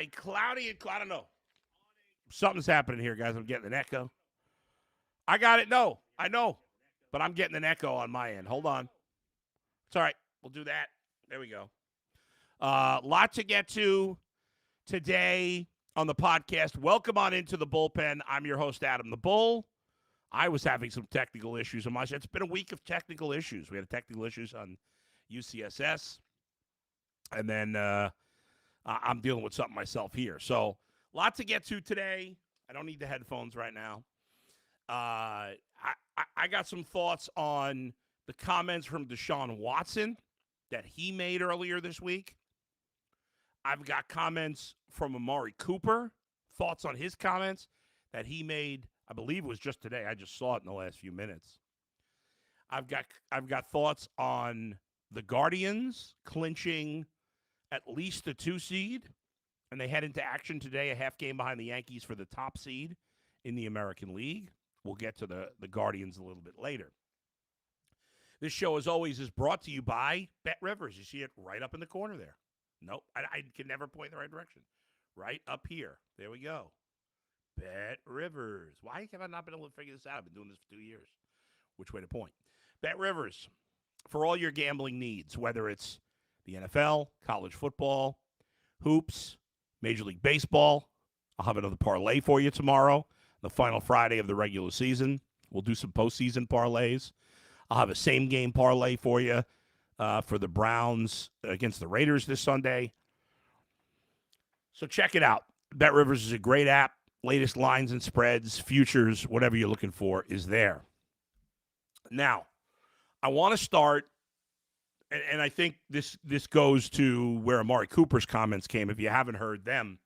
I don't know. Something's happening here, guys. I'm getting an echo. I got it. No, I know. But I'm getting an echo on my end. Hold on. It's all right. We'll do that. There we go. Lot to get to today on the podcast. Welcome on into the bullpen. I'm your host, Adam the Bull. I was having some technical issues on my side. It's been a week of technical issues. We had technical issues on UCSS. And then I'm dealing with something myself here. So, lot to get to today. I don't need the headphones right now. I got some thoughts on the comments from Deshaun Watson that he made earlier this week. I've got comments from Amari Cooper, thoughts on his comments that he made, I believe it was just today. I just saw it in the last few minutes. I've got thoughts on the Guardians clinching at least a 2 seed, and they head into action today, a half game behind the Yankees for the top seed in the American League. We'll get to the Guardians a little bit later. This show, as always, is brought to you by Bet Rivers. You see it right up in the corner there. Nope, I can never point in the right direction. Right up here. There we go. Bet Rivers. Why have I not been able to figure this out? I've been doing this for 2 years. Which way to point? Bet Rivers, for all your gambling needs, whether it's the NFL, college football, hoops, Major League Baseball. I'll have another parlay for you tomorrow, the final Friday of the regular season. We'll do some postseason parlays. I'll have a same-game parlay for you for the Browns against the Raiders this Sunday. So check it out. Bet Rivers is a great app. Latest lines and spreads, futures, whatever you're looking for is there. Now, I want to start, and I think this goes to where Amari Cooper's comments came, if you haven't heard them.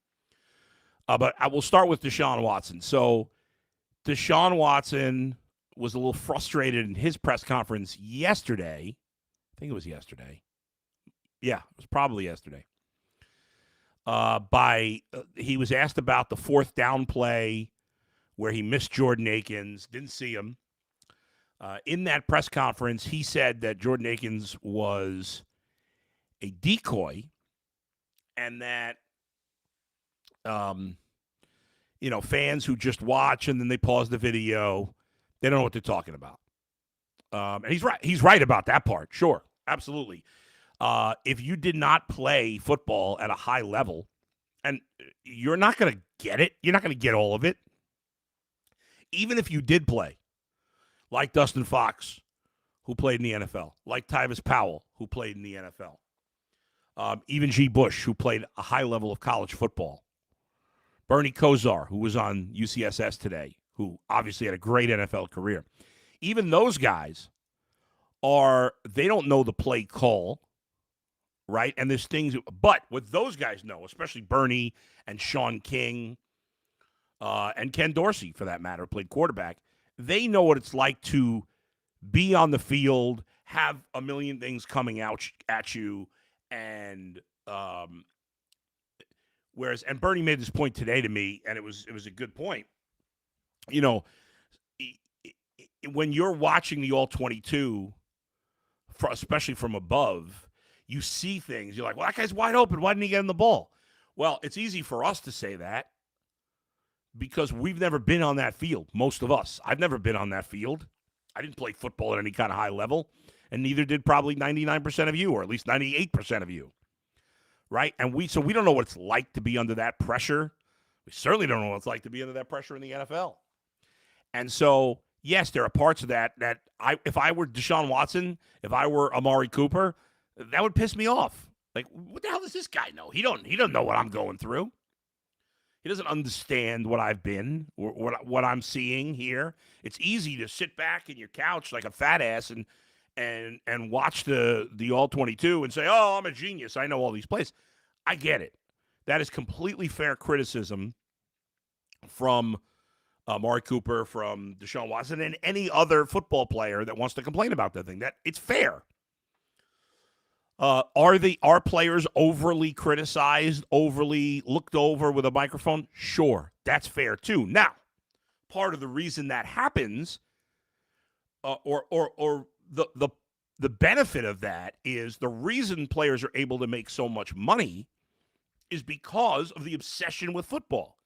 But I will start with Deshaun Watson. So Deshaun Watson was a little frustrated in his press conference yesterday. I think it was yesterday. Yeah, it was probably yesterday. He was asked about the fourth down play where he missed Jordan Akins, didn't see him. In that press conference, he said that Jordan Akins was a decoy and that, fans who just watch and then they pause the video, they don't know what they're talking about. And he's right. He's right about that part. Sure. Absolutely. If you did not play football at a high level, and you're not going to get it, you're not going to get all of it. Even if you did play, like Dustin Fox, who played in the NFL, like Tyvis Powell, who played in the NFL, even G. Bush, who played a high level of college football, Bernie Kosar, who was on UCSS today, who obviously had a great NFL career. Even those guys they don't know the play call, right? And there's things, but what those guys know, especially Bernie and Sean King and Ken Dorsey, for that matter, played quarterback, they know what it's like to be on the field, have a million things coming out at you, and whereas, and Bernie made this point today to me, and it was a good point. When you're watching the All-22, especially from above, you see things. You're like, well, that guy's wide open. Why didn't he get him the ball? Well, it's easy for us to say that because we've never been on that field, most of us. I've never been on that field. I didn't play football at any kind of high level, and neither did probably 99% of you, or at least 98% of you, right? And we don't know what it's like to be under that pressure. We certainly don't know what it's like to be under that pressure in the NFL. And so, yes, there are parts of that if I were Deshaun Watson, if I were Amari Cooper, that would piss me off. Like, what the hell does this guy know? He doesn't know what I'm going through. He doesn't understand what I've been, or what I'm seeing here. It's easy to sit back in your couch like a fat ass and watch the All-22 and say, oh, I'm a genius. I know all these plays. I get it. That is completely fair criticism from Amari Cooper, from Deshaun Watson, and any other football player that wants to complain about that thing. That it's fair. Are players overly criticized, overly looked over with a microphone? Sure, that's fair too. Now, part of the reason that happens, or the benefit of that is the reason players are able to make so much money is because of the obsession with football.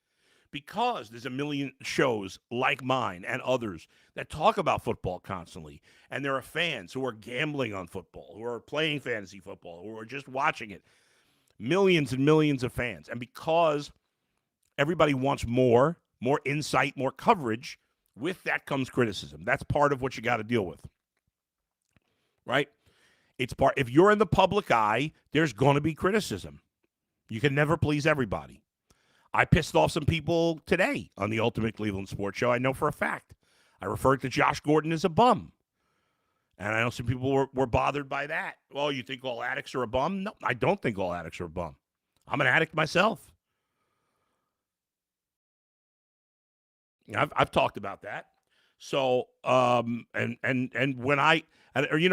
Because there's a million shows like mine and others that talk about football constantly. And there are fans who are gambling on football, who are playing fantasy football, who are just watching it. Millions and millions of fans. And because everybody wants more insight, more coverage, with that comes criticism. That's part of what you got to deal with. Right? It's part. If you're in the public eye, there's going to be criticism. You can never please everybody. I pissed off some people today on the Ultimate Cleveland Sports Show. I know for a fact. I referred to Josh Gordon as a bum. And I know some people were bothered by that. Well, you think all addicts are a bum? No, I don't think all addicts are a bum. I'm an addict myself. I've talked about that. So, and when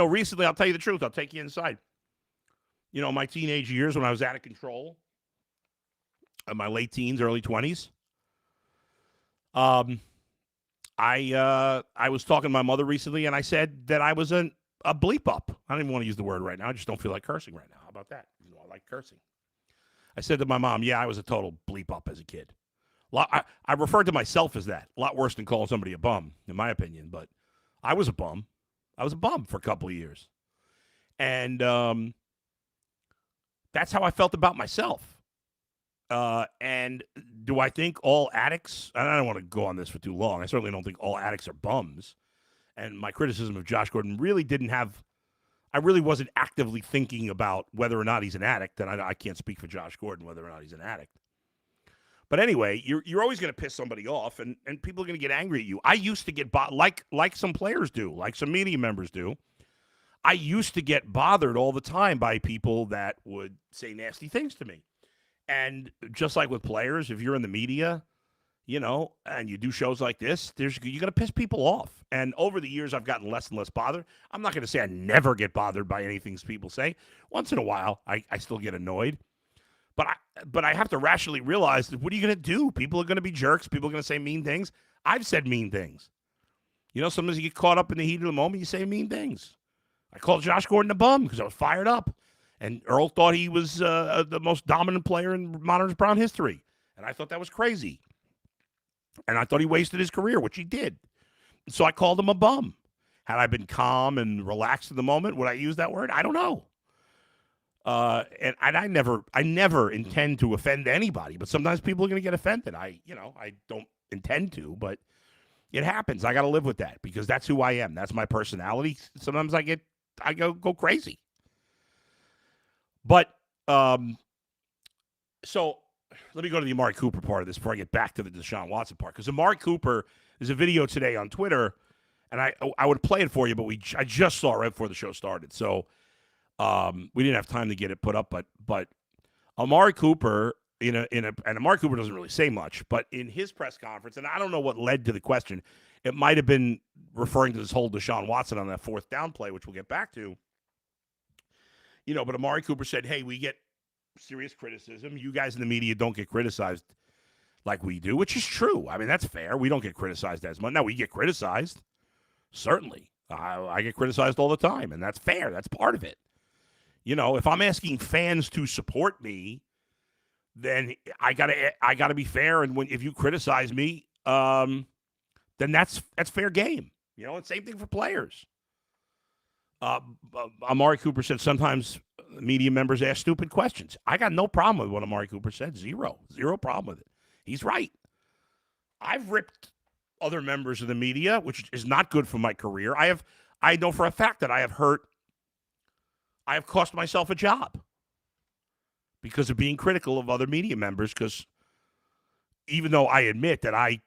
recently, I'll tell you the truth. I'll take you inside. My teenage years when I was out of control, in my late teens, early 20s, I was talking to my mother recently, and I said that I was a bleep up. I don't even want to use the word right now. I just don't feel like cursing right now. How about that? I like cursing. I said to my mom, yeah, I was a total bleep up as a kid. I referred to myself as that. A lot worse than calling somebody a bum, in my opinion. But I was a bum. I was a bum for a couple of years. And that's how I felt about myself. And do I think all addicts, and I don't want to go on this for too long. I certainly don't think all addicts are bums. And my criticism of Josh Gordon really I really wasn't actively thinking about whether or not he's an addict. And I can't speak for Josh Gordon, whether or not he's an addict. But anyway, you're always going to piss somebody off, and people are going to get angry at you. I used to get like some players do, like some media members do. I used to get bothered all the time by people that would say nasty things to me. And just like with players, if you're in the media, and you do shows like this, you're going to piss people off. And over the years, I've gotten less and less bothered. I'm not going to say I never get bothered by anything people say. Once in a while, I still get annoyed. But I have to rationally realize that what are you going to do? People are going to be jerks. People are going to say mean things. I've said mean things. Sometimes you get caught up in the heat of the moment, you say mean things. I called Josh Gordon a bum because I was fired up. And Earl thought he was the most dominant player in modern Brown history. And I thought that was crazy. And I thought he wasted his career, which he did. So I called him a bum. Had I been calm and relaxed in the moment, would I use that word? I don't know. And I never intend to offend anybody, but sometimes people are going to get offended. I don't intend to, but it happens. I got to live with that because that's who I am. That's my personality. Sometimes I go crazy. But, so let me go to the Amari Cooper part of this before I get back to the Deshaun Watson part. Because Amari Cooper, there's a video today on Twitter, and I would play it for you, but I just saw it right before the show started. So, we didn't have time to get it put up, but Amari Cooper and Amari Cooper doesn't really say much, but in his press conference, and I don't know what led to the question, it might have been referring to this whole Deshaun Watson on that fourth down play, which we'll get back to. But Amari Cooper said, hey, we get serious criticism. You guys in the media don't get criticized like we do, which is true. I mean, that's fair. We don't get criticized as much. Now, we get criticized, certainly. I get criticized all the time, and that's fair. That's part of it. If I'm asking fans to support me, then I gotta be fair. And if you criticize me, then that's fair game. And same thing for players. Amari Cooper said sometimes media members ask stupid questions. I got no problem with what Amari Cooper said. Zero problem with it. He's right. I've ripped other members of the media, which is not good for my career. I know for a fact that I have cost myself a job because of being critical of other media members, because even though I admit that I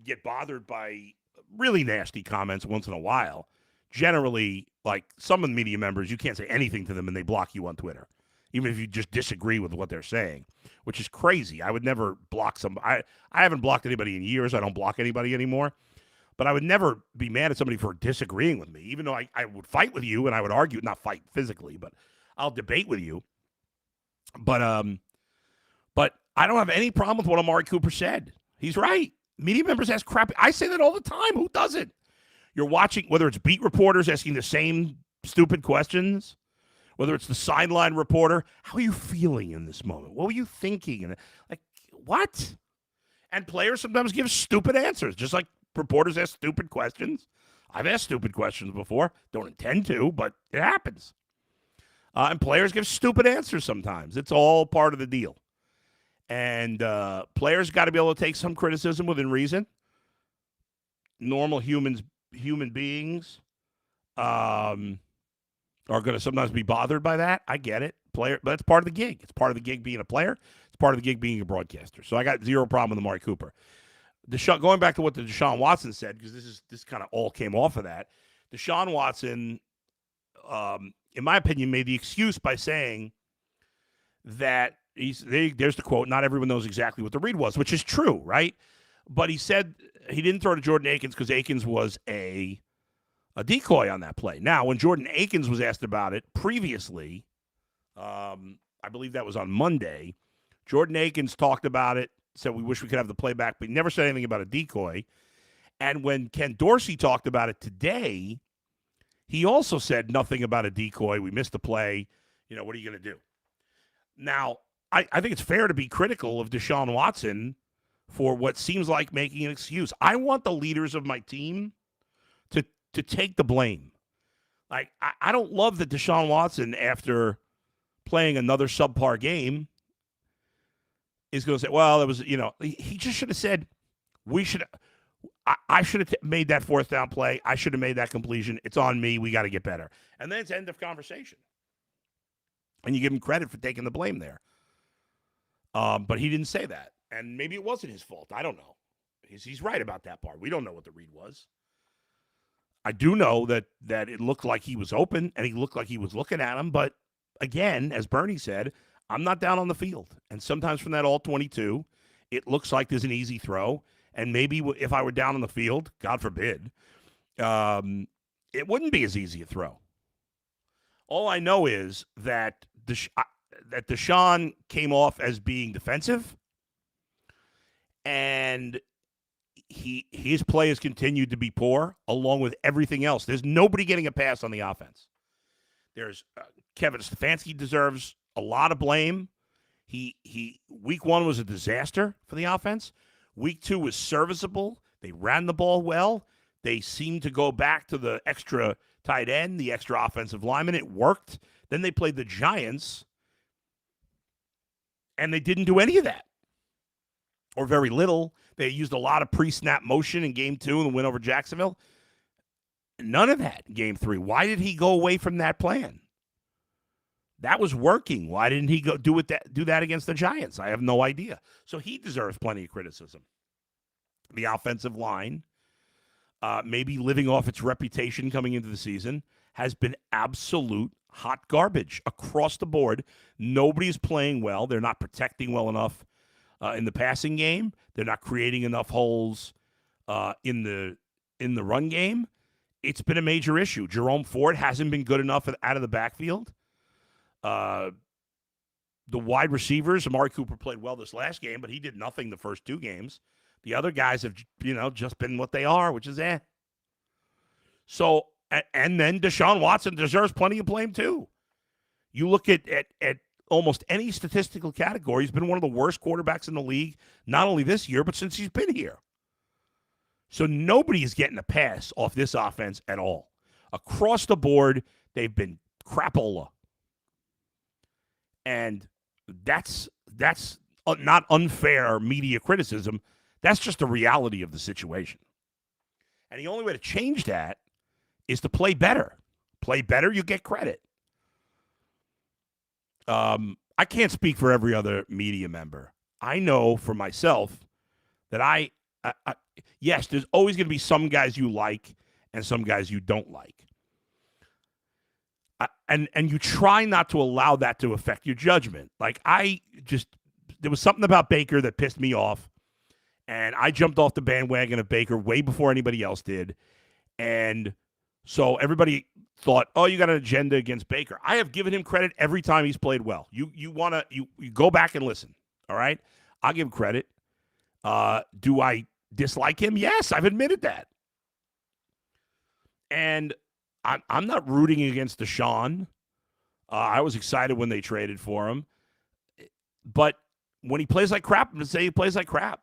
get bothered by really nasty comments once in a while, generally, like some of the media members, you can't say anything to them and they block you on Twitter, even if you just disagree with what they're saying, which is crazy. I would never block somebody. I haven't blocked anybody in years. I don't block anybody anymore. But I would never be mad at somebody for disagreeing with me, even though I would fight with you and I would argue, not fight physically, but I'll debate with you. But I don't have any problem with what Amari Cooper said. He's right. Media members ask crap. I say that all the time. Who doesn't? You're watching, whether it's beat reporters asking the same stupid questions, whether it's the sideline reporter. How are you feeling in this moment? What were you thinking? And like, what? And players sometimes give stupid answers, just like reporters ask stupid questions. I've asked stupid questions before. Don't intend to, but it happens. And players give stupid answers sometimes. It's all part of the deal. And players got to be able to take some criticism within reason. Normal human beings are going to sometimes be bothered by that. I get it. But it's part of the gig. It's part of the gig being a player. It's part of the gig being a broadcaster. So I got zero problem with Amari Cooper. Going back to what the Deshaun Watson said, because this kind of all came off of that. Deshaun Watson, in my opinion, made the excuse by saying that there's the quote, not everyone knows exactly what the read was, which is true, right? But he said he didn't throw to Jordan Akins because Akins was a decoy on that play. Now, when Jordan Akins was asked about it previously, I believe that was on Monday, Jordan Akins talked about it, said we wish we could have the play back, but he never said anything about a decoy. And when Ken Dorsey talked about it today, he also said nothing about a decoy. We missed the play. What are you going to do? Now, I think it's fair to be critical of Deshaun Watson for what seems like making an excuse. I want the leaders of my team to take the blame. Like, I don't love that Deshaun Watson, after playing another subpar game, is going to say, well, it was, he just should have said, I should have made that fourth down play. I should have made that completion. It's on me. We got to get better. And then it's end of conversation. And you give him credit for taking the blame there. But he didn't say that. And maybe it wasn't his fault. I don't know. He's right about that part. We don't know what the read was. I do know that it looked like he was open and he looked like he was looking at him. But again, as Bernie said, I'm not down on the field. And sometimes from that all 22, it looks like there's an easy throw. And maybe if I were down on the field, God forbid, it wouldn't be as easy a throw. All I know is that Deshaun came off as being defensive, and his play has continued to be poor, along with everything else. There's nobody getting a pass on the offense. There's Kevin Stefanski deserves a lot of blame. Week 1 was a disaster for the offense. Week 2 was serviceable. They ran the ball well. They seemed to go back to the extra tight end, the extra offensive lineman. It worked. Then they played the Giants, and they didn't do any of that, or very little. They used a lot of pre-snap motion in Game 2 in the win over Jacksonville. None of that in Game 3. Why did he go away from that plan? That was working. Why didn't he go do that against the Giants? I have no idea. So he deserves plenty of criticism. The offensive line, maybe living off its reputation coming into the season, has been absolute hot garbage across the board. Nobody's playing well. They're not protecting well enough in the passing game. They're not creating enough holes in the run game. It's been a major issue. Jerome Ford hasn't been good enough out of the backfield. The wide receivers, Amari Cooper played well this last game, but he did nothing the first 2 games. The other guys have, just been what they are, which is So, and then Deshaun Watson deserves plenty of blame too. You look at almost any statistical category, he's been one of the worst quarterbacks in the league, not only this year, but since he's been here. So nobody is getting a pass off this offense at all. Across the board, they've been crapola. And that's not unfair media criticism. That's just the reality of the situation. And the only way to change that is to play better. Play better, you get credit. I can't speak for every other media member. I know for myself that yes, there's always going to be some guys you like and some guys you don't like. And you try not to allow that to affect your judgment. Like, there was something about Baker that pissed me off, and I jumped off the bandwagon of Baker way before anybody else did. And so everybody thought, oh, you got an agenda against Baker. I have given him credit every time he's played well. You go back and listen, all right? I'll give him credit. Do I dislike him? Yes, I've admitted that. And I'm not rooting against Deshaun. I was excited when they traded for him. But when he plays like crap, I'm going to say he plays like crap.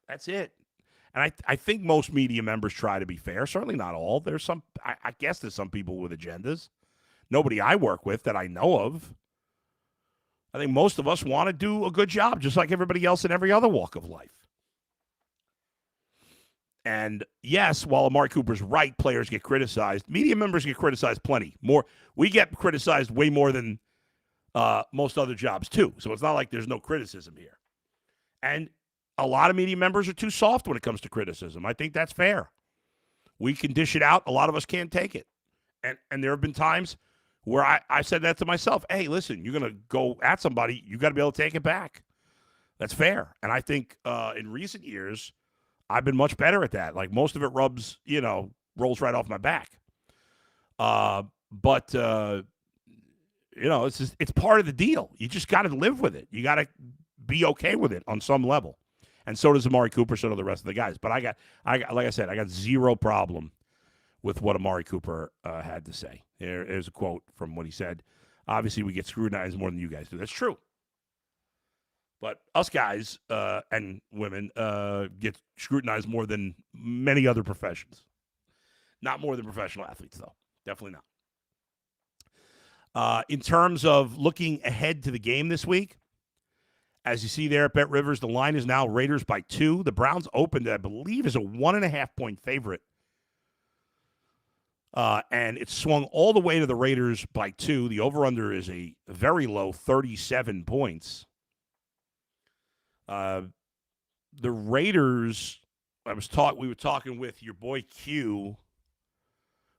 That's it. And I think most media members try to be fair. Certainly not all. There's some, I guess there's some people with agendas. Nobody I work with that I know of. I think most of us want to do a good job, just like everybody else in every other walk of life. And yes, while Amari Cooper's right, players get criticized. Media members get criticized plenty. More, we get criticized way more than most other jobs too. So it's not like there's no criticism here. And a lot of media members are too soft when it comes to criticism. I think that's fair. We can dish it out. A lot of us can't take it. And there have been times where I said that to myself. Hey, listen, you're going to go at somebody. You got to be able to take it back. That's fair. And I think in recent years, I've been much better at that. Like most of it rolls right off my back. But it's part of the deal. You just got to live with it. You got to be okay with it on some level. And so does Amari Cooper, so do the rest of the guys. But I got like I said, I got zero problem with what Amari Cooper had to say. Here's a quote from what he said. Obviously, we get scrutinized more than you guys do. That's true. But us guys and women get scrutinized more than many other professions. Not more than professional athletes, though. Definitely not. In terms of looking ahead to the game this week, as you see there at Bet Rivers, the line is now Raiders by 2. The Browns opened, I believe, as a 1.5-point favorite. And it's swung all the way to the Raiders by 2. The over-under is a very low 37 points. The Raiders, we were talking with your boy Q,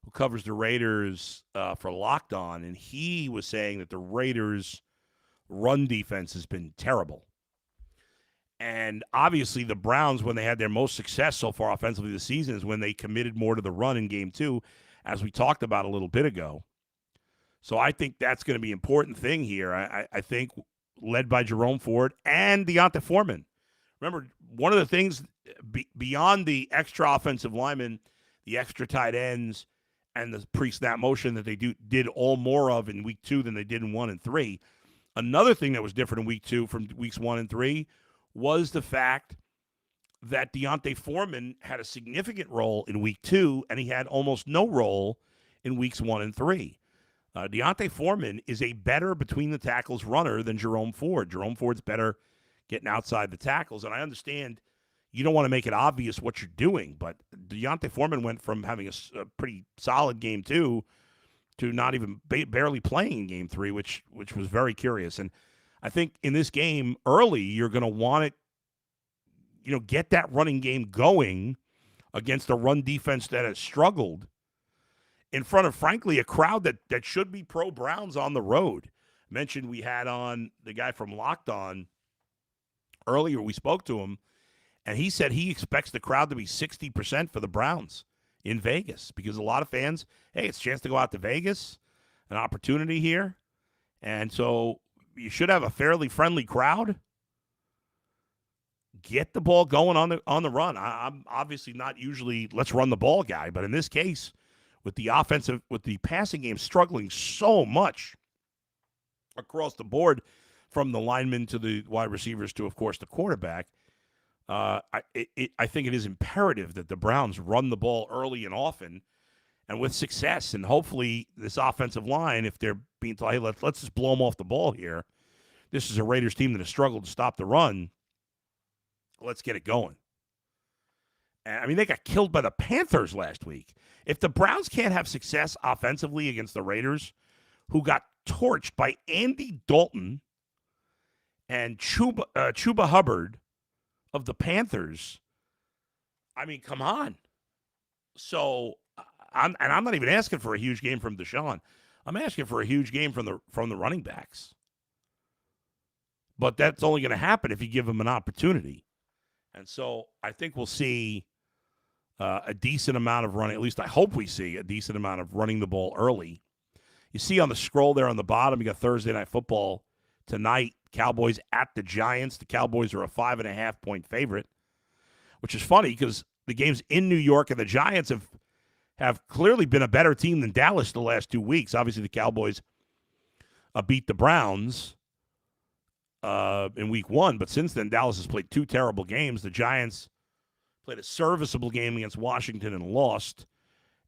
who covers the Raiders for Locked On, and he was saying that the Raiders' run defense has been terrible. And obviously the Browns, when they had their most success so far offensively this season, is when they committed more to the run in Game 2, as we talked about a little bit ago. So I think that's going to be an important thing here. I think led by Jerome Ford and Deonta Foreman. Remember, one of the things beyond the extra offensive linemen, the extra tight ends, and the pre-snap motion that they did all more of in Week 2 than they did in 1 and 3, another thing that was different in Week 2 from Weeks 1 and 3 was the fact that Deonta Foreman had a significant role in Week 2, and he had almost no role in Weeks 1 and 3. Deonta Foreman is a better between-the-tackles runner than Jerome Ford. Jerome Ford's better getting outside the tackles, and I understand you don't want to make it obvious what you're doing, but Deonta Foreman went from having a pretty solid Game 2 to not even barely playing in Game 3, which was very curious. And I think in this game early, you're going to want to, get that running game going against a run defense that has struggled in front of, frankly, a crowd that should be pro-Browns on the road. Mentioned we had on the guy from Locked On earlier. We spoke to him, and he said he expects the crowd to be 60% for the Browns in Vegas because a lot of fans, hey, it's a chance to go out to Vegas, an opportunity here. And so you should have a fairly friendly crowd. Get the ball going on the run. I'm obviously not usually let's run the ball guy, but in this case, with the passing game struggling so much across the board from the linemen to the wide receivers to, of course, the quarterback, I think it is imperative that the Browns run the ball early and often and with success. And hopefully this offensive line, if they're being told, hey, let's just blow them off the ball here. This is a Raiders team that has struggled to stop the run. Let's get it going. And, I mean, they got killed by the Panthers last week. If the Browns can't have success offensively against the Raiders, who got torched by Andy Dalton and Chuba Hubbard of the Panthers, I mean, come on. So, I'm not even asking for a huge game from Deshaun. I'm asking for a huge game from the running backs. But that's only going to happen if you give them an opportunity. And so I think we'll see a decent amount of running. At least I hope we see a decent amount of running the ball early. You see on the scroll there on the bottom, you got Thursday Night Football tonight. Cowboys at the Giants. The Cowboys are a 5.5-point favorite, which is funny because the game's in New York, and the Giants have clearly been a better team than Dallas the last 2 weeks. Obviously, the Cowboys beat the Browns in week 1. But since then, Dallas has played 2 terrible games. The Giants played a serviceable game against Washington and lost,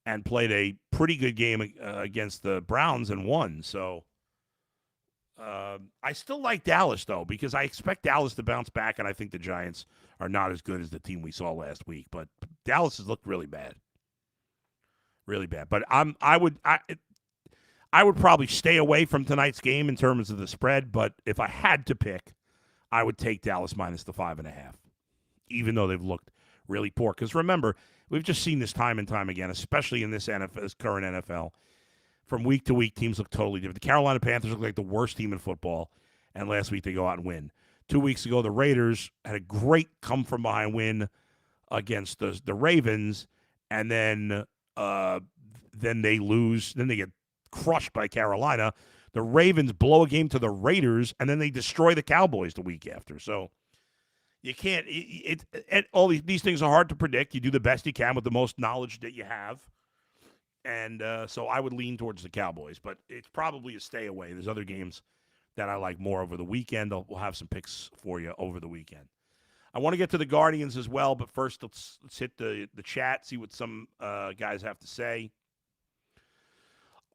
and played a pretty good game against the Browns and won. So I still like Dallas, though, because I expect Dallas to bounce back, and I think the Giants are not as good as the team we saw last week. But Dallas has looked really bad. Really bad. But I would probably stay away from tonight's game in terms of the spread, but if I had to pick, I would take Dallas minus the 5.5, even though they've looked really poor. Because remember, we've just seen this time and time again, especially in this current NFL. From week to week, teams look totally different. The Carolina Panthers look like the worst team in football, and last week they go out and win. 2 weeks ago, the Raiders had a great come-from-behind win against the Ravens, and then they lose. Then they get crushed by Carolina. The Ravens blow a game to the Raiders, and then they destroy the Cowboys the week after. So you can't. All these things are hard to predict. You do the best you can with the most knowledge that you have. And so I would lean towards the Cowboys, but it's probably a stay away. There's other games that I like more over the weekend. We'll have some picks for you over the weekend. I want to get to the Guardians as well, but first let's hit the chat, see what some guys have to say.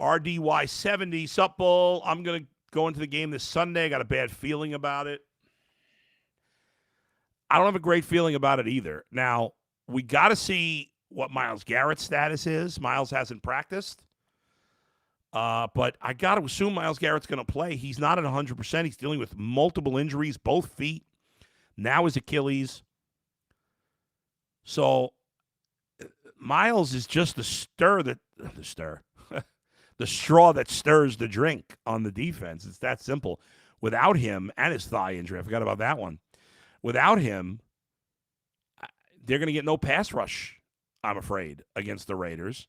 RDY70, sup, Bull. I'm going to go into the game this Sunday. I got a bad feeling about it. I don't have a great feeling about it either. Now, we got to see what Myles Garrett's status is. Myles hasn't practiced. But I got to assume Myles Garrett's going to play. He's not at 100%. He's dealing with multiple injuries, both feet. Now his Achilles. So Myles is just the straw that stirs the drink on the defense. It's that simple. Without him, and his thigh injury, I forgot about that one. Without him, they're going to get no pass rush, I'm afraid, against the Raiders.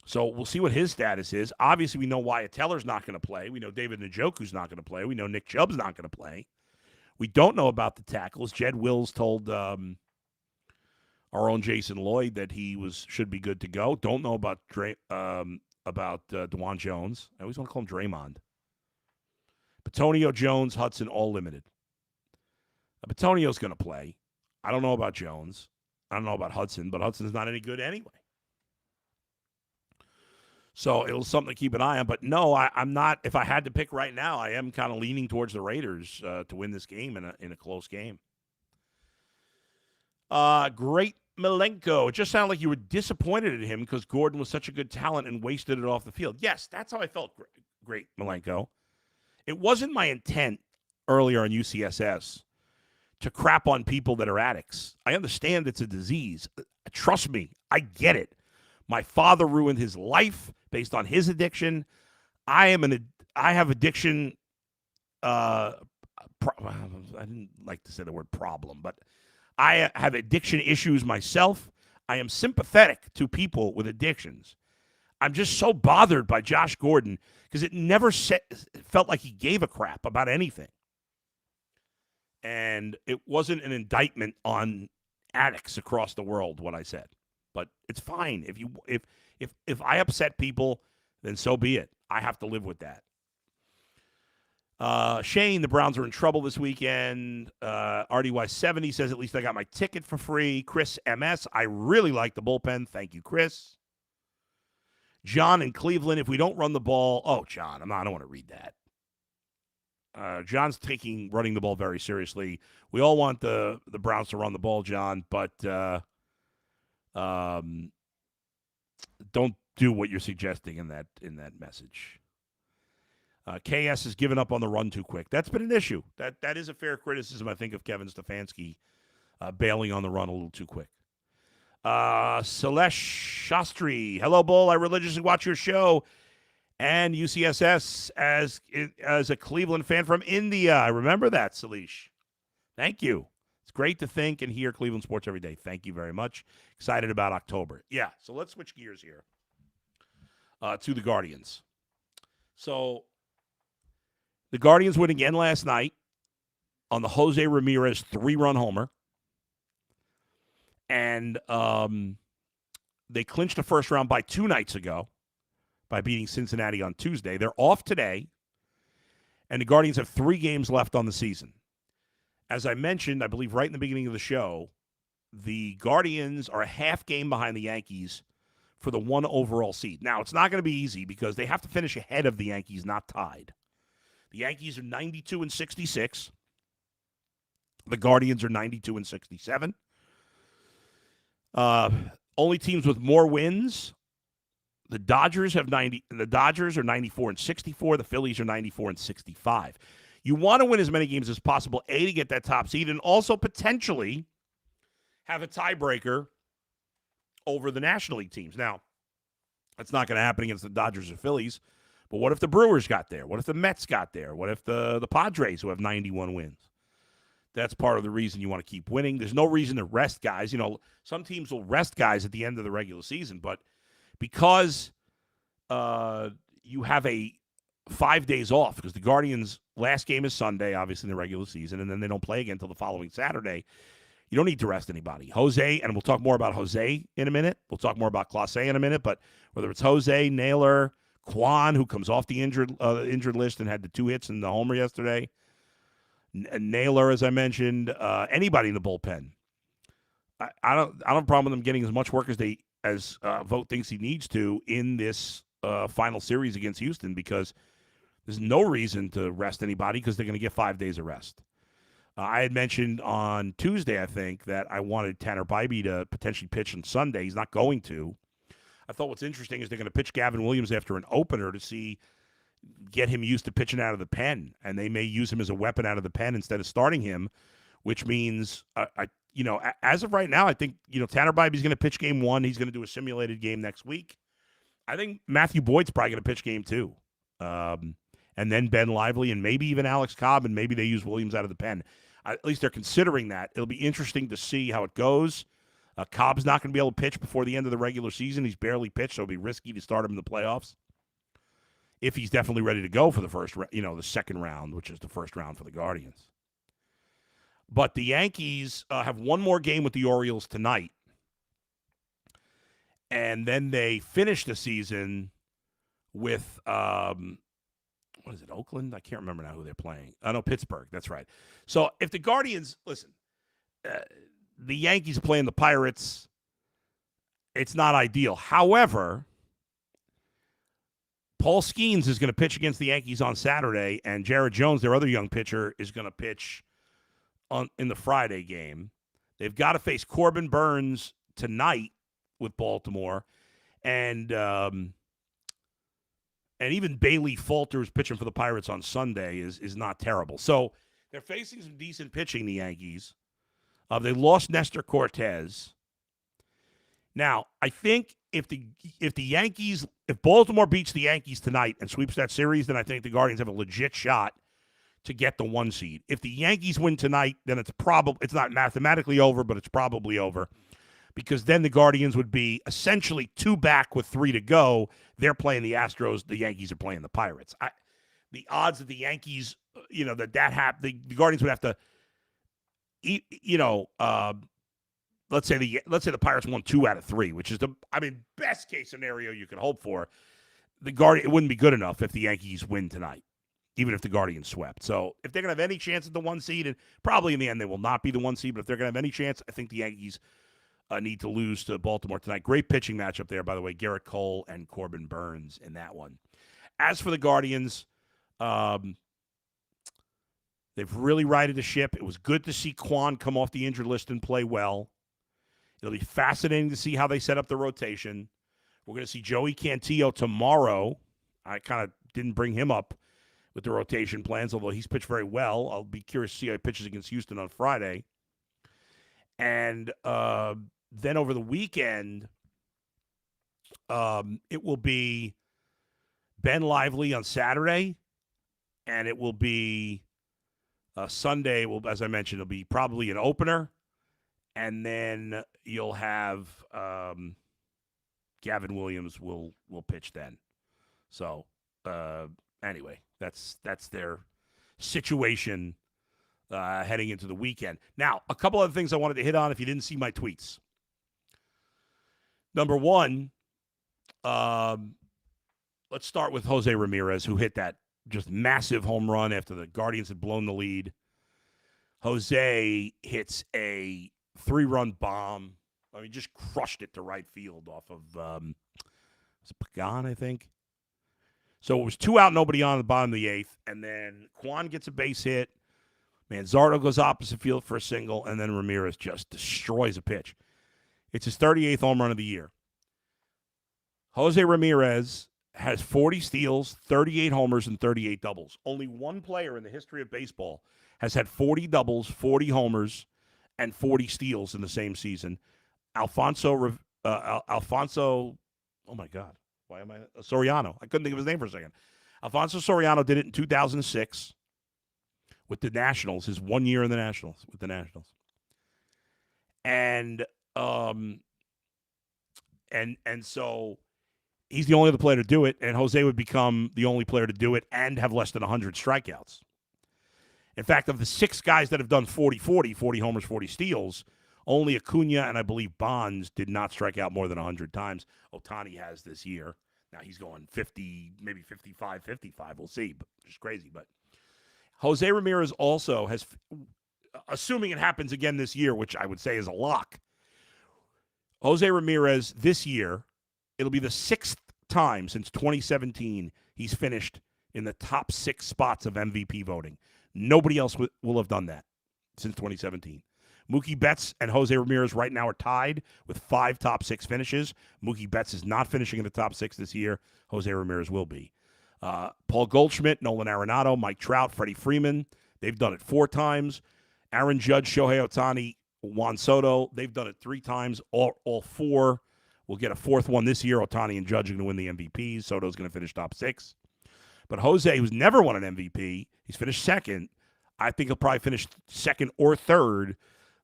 So we'll see what his status is. Obviously, we know Wyatt Teller's not going to play. We know David Njoku's not going to play. We know Nick Chubb's not going to play. We don't know about the tackles. Jed Wills told our own Jason Lloyd that he should be good to go. Don't know about DeJuan Jones. I always want to call him Draymond. Petonio, Jones, Hudson, all limited. Petonio's going to play. I don't know about Jones. I don't know about Hudson, but Hudson's not any good anyway. So it was something to keep an eye on. But no, I'm not. If I had to pick right now, I am kind of leaning towards the Raiders to win this game in a close game. Great Milenko. It just sounded like you were disappointed at him because Gordon was such a good talent and wasted it off the field. Yes, that's how I felt, Great Milenko. It wasn't my intent earlier on UCSS to crap on people that are addicts. I understand it's a disease. Trust me, I get it. My father ruined his life based on his addiction. I have addiction. I didn't like to say the word problem, but I have addiction issues myself. I am sympathetic to people with addictions. I'm just so bothered by Josh Gordon because it never felt like he gave a crap about anything. And it wasn't an indictment on addicts across the world, what I said. But it's fine. If I upset people, then so be it. I have to live with that. Shane, the Browns are in trouble this weekend. RDY70 says, at least I got my ticket for free. Chris MS, I really like the bullpen. Thank you, Chris. John in Cleveland, if we don't run the ball. Oh, John, I don't want to read that. John's taking running the ball very seriously. We all want the Browns to run the ball, John, but don't do what you're suggesting in that message. KS has given up on the run too quick. That's been an issue. That is a fair criticism, I think, of Kevin Stefanski bailing on the run a little too quick. Salesh Shastri, hello, Bull. I religiously watch your show and UCSS as a Cleveland fan from India. I remember that, Salesh. Thank you. It's great to think and hear Cleveland sports every day. Thank you very much. Excited about October. Yeah, so let's switch gears here to the Guardians. So the Guardians win again last night on the Jose Ramirez 3-run homer. And they clinched the first round by 2 nights ago by beating Cincinnati on Tuesday. They're off today. And the Guardians have 3 games left on the season. As I mentioned, I believe right in the beginning of the show, the Guardians are a half game behind the Yankees for the 1 overall seed. Now, it's not going to be easy because they have to finish ahead of the Yankees, not tied. The Yankees are 92 and 66. The Guardians are 92 and 67. Only teams with more wins. The Dodgers have 90. The Dodgers are 94 and 64. The Phillies are 94 and 65. You want to win as many games as possible, A, to get that top seed, and also potentially have a tiebreaker over the National League teams. Now, that's not going to happen against the Dodgers or Phillies, but what if the Brewers got there? What if the Mets got there? What if the Padres, who have 91 wins? That's part of the reason you want to keep winning. There's no reason to rest guys. You know, some teams will rest guys at the end of the regular season, but because you have 5 days off, because the Guardians' last game is Sunday, obviously in the regular season, and then they don't play again until the following Saturday, you don't need to rest anybody. Jose, and we'll talk more about Jose in a minute. We'll talk more about Clase in a minute, but whether it's Jose, Naylor, Kwan, who comes off the injured list and had the 2 hits and the homer yesterday, Naylor, as I mentioned, anybody in the bullpen. I don't have a problem with them getting as much work as Vogt thinks he needs to in this final series against Houston, because there's no reason to rest anybody because they're going to get 5 days of rest. I had mentioned on Tuesday, I think, that I wanted Tanner Bybee to potentially pitch on Sunday. He's not going to. I thought what's interesting is they're going to pitch Gavin Williams after an opener to get him used to pitching out of the pen, and they may use him as a weapon out of the pen instead of starting him, which means, as of right now, I think, Tanner Bybee's going to pitch game 1. He's going to do a simulated game next week. I think Matthew Boyd's probably going to pitch game 2. And then Ben Lively and maybe even Alex Cobb, and maybe they use Williams out of the pen. At least they're considering that. It'll be interesting to see how it goes. Cobb's not going to be able to pitch before the end of the regular season. He's barely pitched, so it'll be risky to start him in the playoffs. If he's definitely ready to go for the second round, which is the first round for the Guardians. But the Yankees have one more game with the Orioles tonight. And then they finish the season with, what is it, Oakland? I can't remember now who they're playing. I know Pittsburgh. That's right. So if the Guardians, listen, the Yankees playing the Pirates, it's not ideal. However, Paul Skeens is going to pitch against the Yankees on Saturday, and Jared Jones, their other young pitcher, is going to pitch in the Friday game. They've got to face Corbin Burns tonight with Baltimore, and even Bailey Falter's pitching for the Pirates on Sunday is not terrible. So they're facing some decent pitching, the Yankees. They lost Nestor Cortez. Now, I think if Baltimore beats the Yankees tonight and sweeps that series, then I think the Guardians have a legit shot to get the 1 seed. If the Yankees win tonight, then it's not mathematically over, but it's probably over, because then the Guardians would be essentially 2 back with 3 to go. They're playing the Astros. The Yankees are playing the Pirates. The odds that the Yankees, the Guardians would have to, let's say the Pirates won 2 out of 3, which is best case scenario you can hope for. It wouldn't be good enough if the Yankees win tonight, even if the Guardians swept. So if they're going to have any chance at the 1 seed, and probably in the end they will not be the 1 seed, but if they're going to have any chance, I think the Yankees need to lose to Baltimore tonight. Great pitching matchup there, by the way. Garrett Cole and Corbin Burns in that one. As for the Guardians, they've really righted the ship. It was good to see Kwan come off the injured list and play well. It'll be fascinating to see how they set up the rotation. We're going to see Joey Cantillo tomorrow. I kind of didn't bring him up with the rotation plans, although he's pitched very well. I'll be curious to see how he pitches against Houston on Friday. And then over the weekend, it will be Ben Lively on Saturday, and it will be Sunday. As I mentioned, it'll be probably an opener, and then you'll have Gavin Williams will pitch then. So anyway, that's their situation heading into the weekend. Now, a couple other things I wanted to hit on if you didn't see my tweets. Number one, let's start with Jose Ramirez, who hit that just massive home run after the Guardians had blown the lead. Jose hits a 3-run bomb. I mean, just crushed it to right field off of was it Pagan, I think. So it was 2 out, nobody on at the bottom of the 8th, and then Kwan gets a base hit. Manzardo goes opposite field for a single, and then Ramirez just destroys a pitch. It's his 38th home run of the year. Jose Ramirez has 40 steals, 38 homers, and 38 doubles. Only one player in the history of baseball has had 40 doubles, 40 homers, and 40 steals in the same season. Alfonso, oh my God. Why am I? Soriano. I couldn't think of his name for a second. Alfonso Soriano did it in 2006 with the Nationals, his 1 year in the Nationals, with the Nationals. And so he's the only other player to do it, and Jose would become the only player to do it and have less than 100 strikeouts. In fact, of the 6 guys that have done 40-40, 40 homers, 40 steals, only Acuna and I believe Bonds did not strike out more than 100 times. Ohtani has this year. Now he's going 50, maybe 55. We'll see. But it's crazy. But Jose Ramirez also has, assuming it happens again this year, which I would say is a lock, Jose Ramirez this year, it'll be the 6th time since 2017 he's finished in the top 6 spots of MVP voting. Nobody else will have done that since 2017. Mookie Betts and Jose Ramirez right now are tied with 5 top 6 finishes. Mookie Betts is not finishing in the top 6 this year. Jose Ramirez will be. Paul Goldschmidt, Nolan Arenado, Mike Trout, Freddie Freeman. They've done it 4 times. Aaron Judge, Shohei Ohtani, Juan Soto. They've done it 3 times. All 4 will get a 4th one this year. Ohtani and Judge are going to win the MVPs. Soto's going to finish top 6. But Jose, who's never won an MVP, he's finished 2nd. I think he'll probably finish 2nd or 3rd.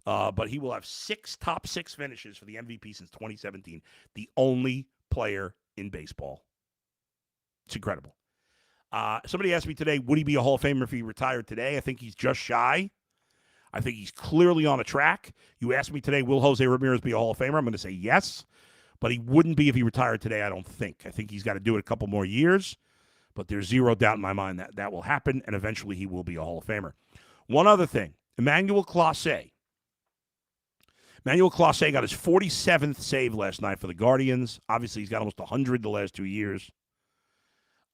But he will have 6 top 6 finishes for the MVP since 2017. The only player in baseball. It's incredible. Somebody asked me today, would he be a Hall of Famer if he retired today? I think he's just shy. I think he's clearly on a track. You asked me today, will Jose Ramirez be a Hall of Famer? I'm going to say yes. But he wouldn't be if he retired today, I don't think. I think he's got to do it a couple more years. But there's zero doubt in my mind that that will happen, and eventually he will be a Hall of Famer. One other thing, Emmanuel Clase. Emmanuel Clase got his 47th save last night for the Guardians. Obviously, he's got almost 100 the last 2 years.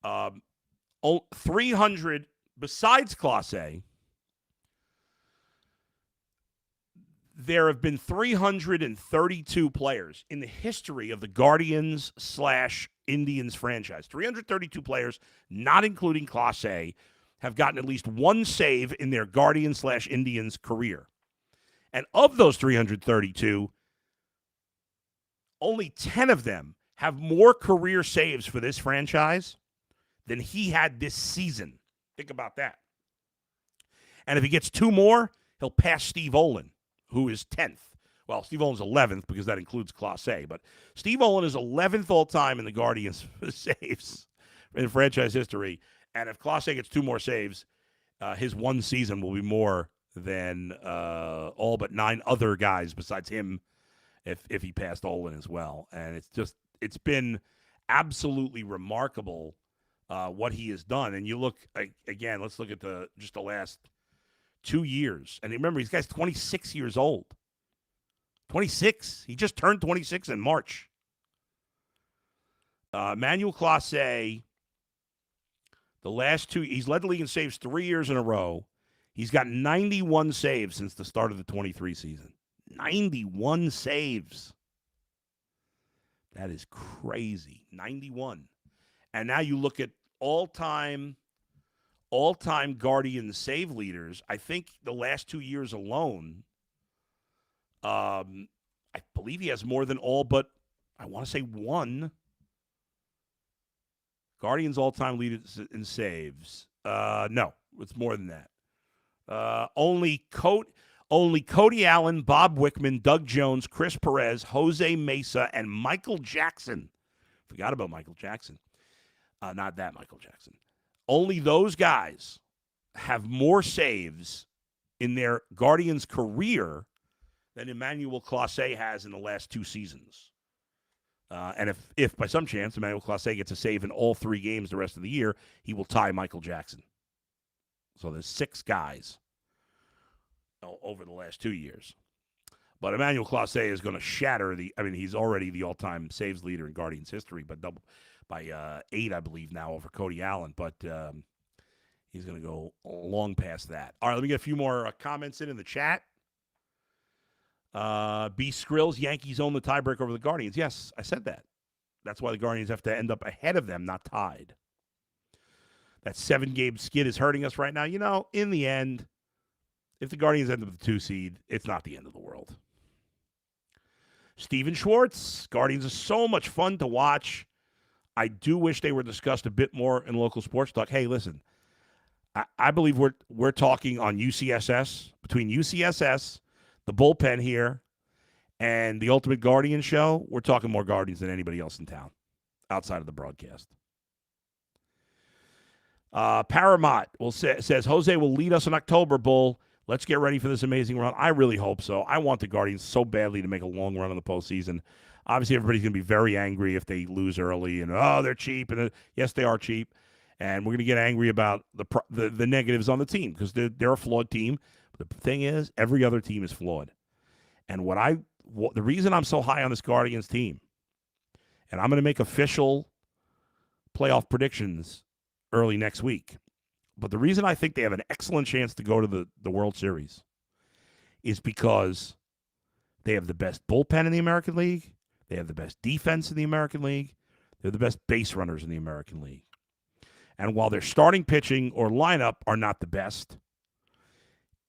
300, besides Clase, there have been 332 players in the history of the Guardians/Indians franchise. 332 players, not including Clase, have gotten at least 1 save in their Guardians/Indians career. And of those 332, only 10 of them have more career saves for this franchise than he had this season. Think about that. And if he gets 2 more, he'll pass Steve Olin, who is 10th. Well, Steve Olin's 11th because that includes Clase. But Steve Olin is 11th all-time in the Guardians saves in franchise history. And if Clase gets 2 more saves, his 1 season will be more than all but 9 other guys besides him if he passed Olin as well. And it's been absolutely remarkable what he has done. And you look, again, let's look at just the last 2 years. And remember, this guy's 26 years old. 26. He just turned 26 in March. Emmanuel Clase, the last 2, he's led the league in saves 3 years in a row. He's got 91 saves since the start of the 23 season. 91 saves. That is crazy. 91. And now you look at all-time Guardian save leaders. I think the last 2 years alone, I believe he has more than all but, I want to say 1. Guardians all-time leaders in saves. No, it's more than that. Only Cody Allen, Bob Wickman, Doug Jones, Chris Perez, Jose Mesa, and Michael Jackson. Forgot about Michael Jackson. Not that Michael Jackson. Only those guys have more saves in their Guardians career than Emmanuel Clase has in the last 2 seasons. And if by some chance Emmanuel Clase gets a save in all 3 games the rest of the year, he will tie Michael Jackson. So there's 6 guys over the last 2 years. But Emmanuel Clase is going to shatter he's already the all-time saves leader in Guardians history, but double by 8, I believe, now over Cody Allen. But he's going to go long past that. All right, let me get a few more comments in the chat. B. Skrills, Yankees own the tiebreaker over the Guardians. Yes, I said that. That's why the Guardians have to end up ahead of them, not tied. That 7-game skid is hurting us right now. In the end, if the Guardians end up with the 2 seed, it's not the end of the world. Steven Schwartz, Guardians are so much fun to watch. I do wish they were discussed a bit more in local sports talk. Hey, listen, I believe we're talking on UCSS, between UCSS, the bullpen here, and the Ultimate Guardian show. We're talking more Guardians than anybody else in town outside of the broadcast. Paramount says, Jose will lead us in October, Bull. Let's get ready for this amazing run. I really hope so. I want the Guardians so badly to make a long run in the postseason. Obviously, everybody's going to be very angry if they lose early and, they're cheap. And yes, they are cheap. And we're going to get angry about the negatives on the team because they're a flawed team. But the thing is, every other team is flawed. And the reason I'm so high on this Guardians team, and I'm going to make official playoff predictions early next week, but the reason I think they have an excellent chance to go to the World Series is because they have the best bullpen in the American League. They have the best defense in the American League. They're the best base runners in the American League. And while their starting pitching or lineup are not the best,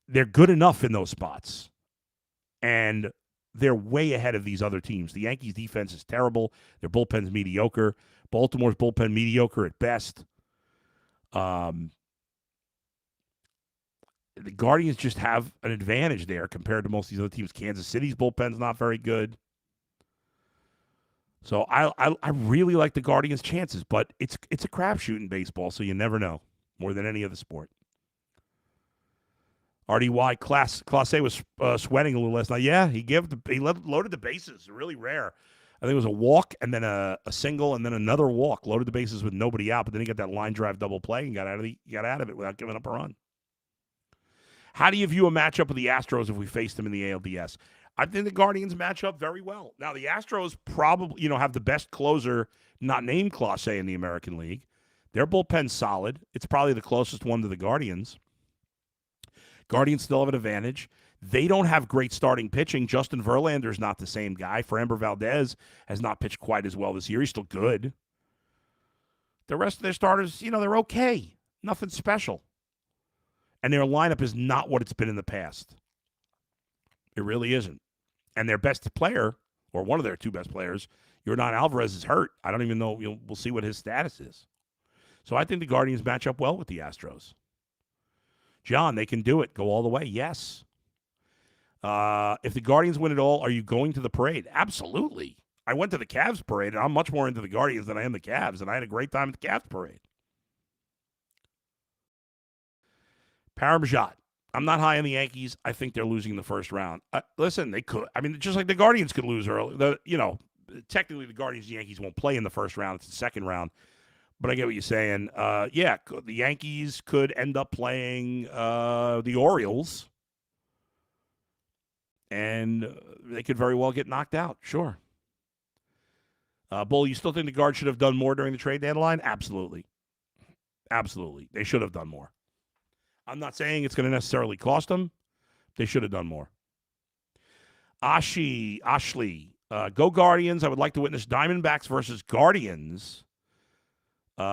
they're good enough in those spots. And they're way ahead of these other teams. The Yankees' defense is terrible. Their bullpen's mediocre. Baltimore's bullpen mediocre at best. The Guardians just have an advantage there compared to most of these other teams. Kansas City's bullpen's not very good. So I really like the Guardians' chances, but it's a crapshoot in baseball, so you never know more than any other sport. RDY Clase was sweating a little last night. Yeah, he loaded the bases. Really rare. I think it was a walk and then a single and then another walk. Loaded the bases with nobody out, but then he got that line drive double play and got out of it without giving up a run. How do you view a matchup with the Astros if we faced them in the ALDS? I think the Guardians match up very well. Now, the Astros probably, have the best closer not named Clase in the American League. Their bullpen's solid. It's probably the closest one to the Guardians. Guardians still have an advantage. They don't have great starting pitching. Justin Verlander's not the same guy. Framber Valdez has not pitched quite as well this year. He's still good. The rest of their starters, they're okay. Nothing special. And their lineup is not what it's been in the past. It really isn't. And their best player, or one of their 2 best players, Yordan Alvarez, is hurt. I don't even know. We'll see what his status is. So I think the Guardians match up well with the Astros. John, they can do it. Go all the way. Yes. If the Guardians win it all, are you going to the parade? Absolutely. I went to the Cavs parade, and I'm much more into the Guardians than I am the Cavs, and I had a great time at the Cavs parade. Paramjot, I'm not high on the Yankees. I think they're losing the first round. Listen, they could. Just like the Guardians could lose early. Technically the Guardians and Yankees won't play in the first round. It's the second round. But I get what you're saying. The Yankees could end up playing the Orioles. And they could very well get knocked out. Sure. Bull, you still think the Guards should have done more during the trade deadline? Absolutely. Absolutely. They should have done more. I'm not saying it's going to necessarily cost them. They should have done more. Ashley, go Guardians. I would like to witness Diamondbacks versus Guardians in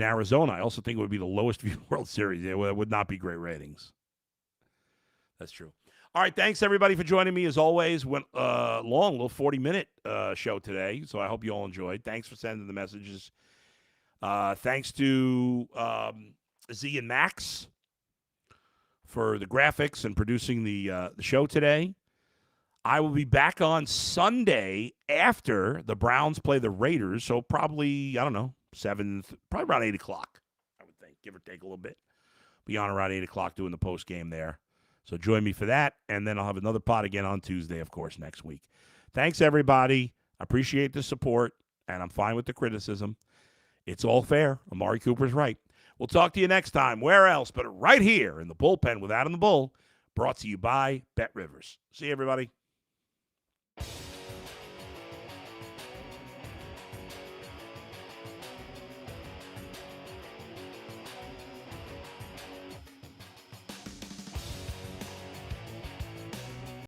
Arizona. I also think it would be the lowest viewed World Series. It would not be great ratings. That's true. All right, thanks, everybody, for joining me. As always, went long, little 40-minute show today, so I hope you all enjoyed. Thanks for sending the messages. Thanks to Z and Max for the graphics and producing the show today. I will be back on Sunday after the Browns play the Raiders, so probably, 7th, probably around 8 o'clock, I would think, give or take a little bit. Be on around 8 o'clock doing the post game there. So join me for that, and then I'll have another pod again on Tuesday, of course, next week. Thanks, everybody. I appreciate the support, and I'm fine with the criticism. It's all fair. Amari Cooper's right. We'll talk to you next time. Where else but right here in the bullpen with Adam the Bull, brought to you by Bet Rivers. See you, everybody.